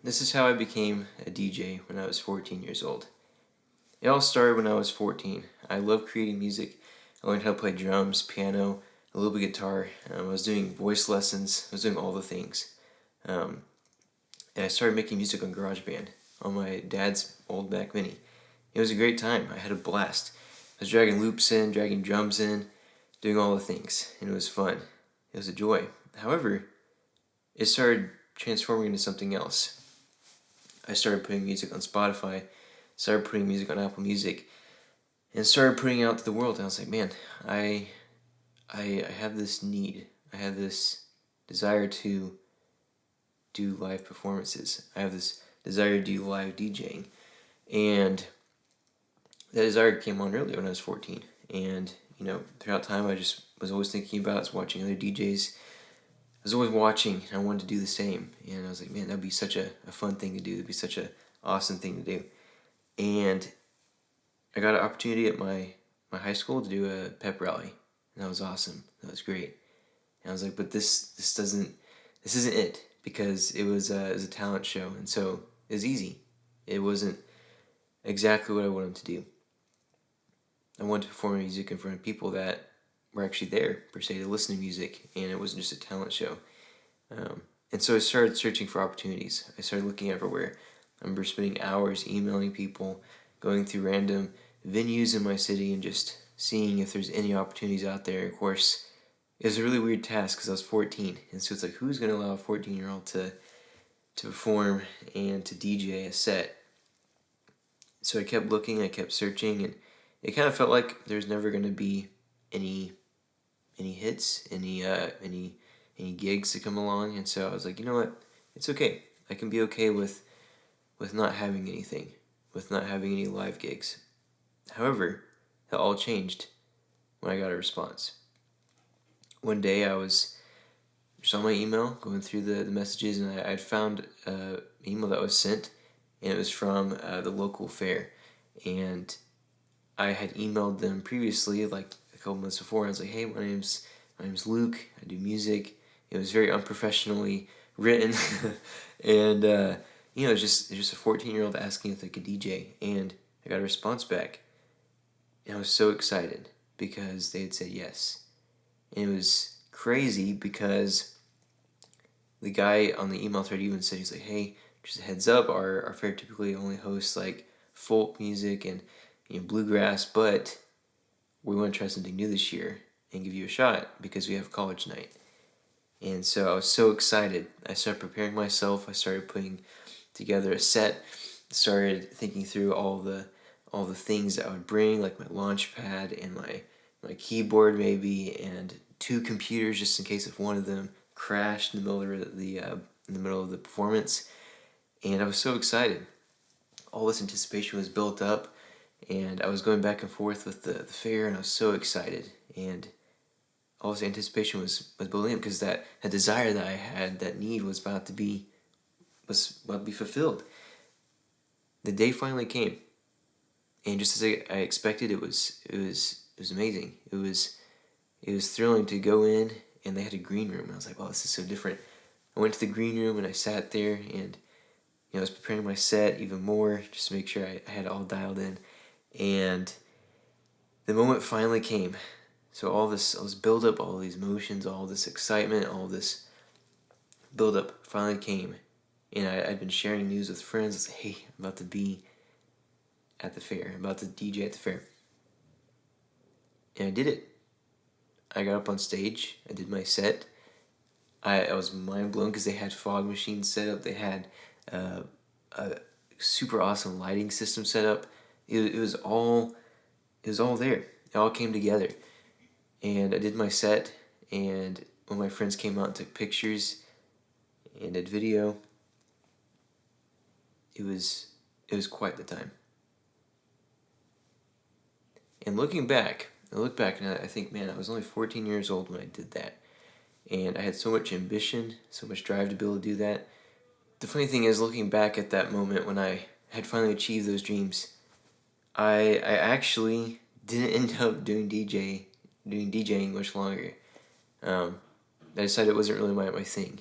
This is how I became a DJ when I was 14 years old. It all started when I was 14. I loved creating music. I learned how to play drums, piano, a little bit of guitar. I was doing voice lessons. I was doing all the things. Um, and I started making music on GarageBand on my dad's old Mac Mini. It was a great time. I had a blast. I was dragging loops in, dragging drums in, doing all the things, and it was fun. It was a joy. However, it started transforming into something else. I started putting music on Spotify, started putting music on Apple Music, and started putting it out to the world. And I was like, man, I have this need. I have this desire to do live performances. I have this desire to do live DJing. And that desire came on early when I was 14. And, throughout time, I just was always thinking about, I was watching other DJs. I was always watching, and I wanted to do the same. And I was like, man, that'd be such a fun thing to do. It'd be such a awesome thing to do. And I got an opportunity at my high school to do a pep rally. And that was awesome. That was great. And I was like, but this isn't it, because it was a talent show, and so it was easy. It wasn't exactly what I wanted to do. I wanted to perform music in front of people that were actually there, per se, to listen to music, and it wasn't just a talent show. And so I started searching for opportunities. I started looking everywhere. I remember spending hours emailing people, going through random venues in my city, and just seeing if there's any opportunities out there. Of course, it was a really weird task because I was 14, and so it's like, who's going to allow a 14-year-old to perform and to DJ a set? So I kept looking, I kept searching, and it kind of felt like there's never going to be any hits, any gigs to come along. And so I was like, you know what? It's okay. I can be okay with not having anything, with not having any live gigs. However, that all changed when I got a response. One day I was just on my email, going through the messages, and I had found an email that was sent, and it was from the local fair. And I had emailed them previously, like a couple months before. I was like, hey, my name's Luke. I do music. It was very unprofessionally written, and it was just a 14-year-old asking if they could DJ, and I got a response back, and I was so excited because they had said yes. And it was crazy because the guy on the email thread even said, he's like, hey, just a heads up, our fair typically only hosts like folk music and bluegrass, but we want to try something new this year and give you a shot because we have college night. And so I was so excited. I started preparing myself. I started putting together a set. Started thinking through all the things that I would bring, like my launch pad and my keyboard maybe, and 2 computers just in case if one of them crashed in the middle of the performance. And I was so excited. All this anticipation was built up, and I was going back and forth with the fair, and I was so excited. And all this anticipation was building up because that desire that I had, that need was about to be fulfilled. The day finally came, and just as I expected, it was amazing. It was thrilling to go in, and they had a green room. I was like, wow, this is so different. I went to the green room and I sat there, and I was preparing my set even more just to make sure I had it all dialed in. And the moment finally came. So all this build up, all these emotions, all this excitement, all this build up finally came. And I'd been sharing news with friends. I was like, hey, I'm about to be at the fair. I'm about to DJ at the fair. And I did it. I got up on stage. I did my set. I was mind blown because they had fog machines set up. They had a super awesome lighting system set up. It was all there. It all came together. And I did my set, and when my friends came out and took pictures and did video, it was quite the time. And I look back and I think, man, I was only 14 years old when I did that. And I had so much ambition, so much drive to be able to do that. The funny thing is, looking back at that moment when I had finally achieved those dreams, I actually didn't end up doing DJing much longer. I decided it wasn't really my thing.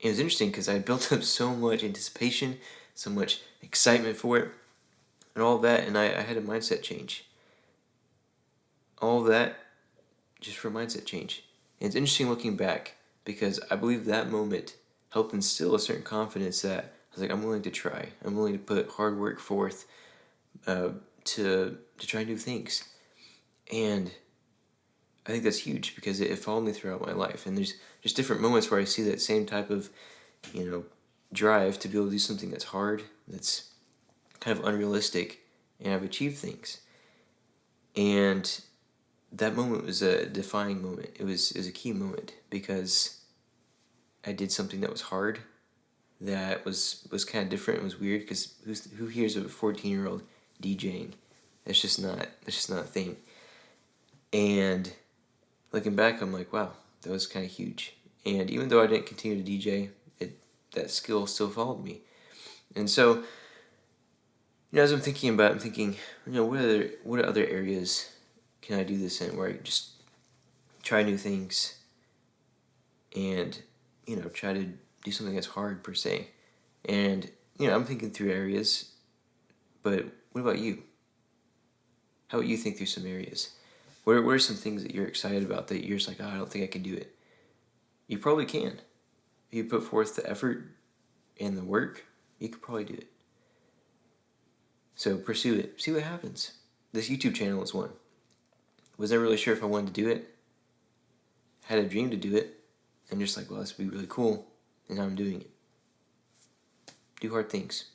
It was interesting because I built up so much anticipation, so much excitement for it, and all of that, and I had a mindset change. All of that just for a mindset change. And it's interesting looking back because I believe that moment helped instill a certain confidence that I was like, I'm willing to try. I'm willing to put hard work forth uh, to try new things. And I think that's huge because it followed me throughout my life. And there's just different moments where I see that same type of, you know, drive to be able to do something that's hard, that's kind of unrealistic, and I've achieved things. And that moment was a defining moment. It was a key moment because I did something that was hard, that was kind of different. It was weird because who hears of a 14-year-old DJing? That's just not a thing. And looking back, I'm like, wow, that was kind of huge. And even though I didn't continue to DJ, that skill still followed me. And so, as I'm thinking about it, I'm thinking, what other areas can I do this in where I just try new things and, try to do something that's hard per se. And, I'm thinking through areas, but what about you? How about you think through some areas? What are some things that you're excited about that you're just like, oh, I don't think I can do it? You probably can. If you put forth the effort and the work, you could probably do it. So pursue it. See what happens. This YouTube channel is one. Was never really sure if I wanted to do it. Had a dream to do it. And just like, well, this would be really cool. And now I'm doing it. Do hard things.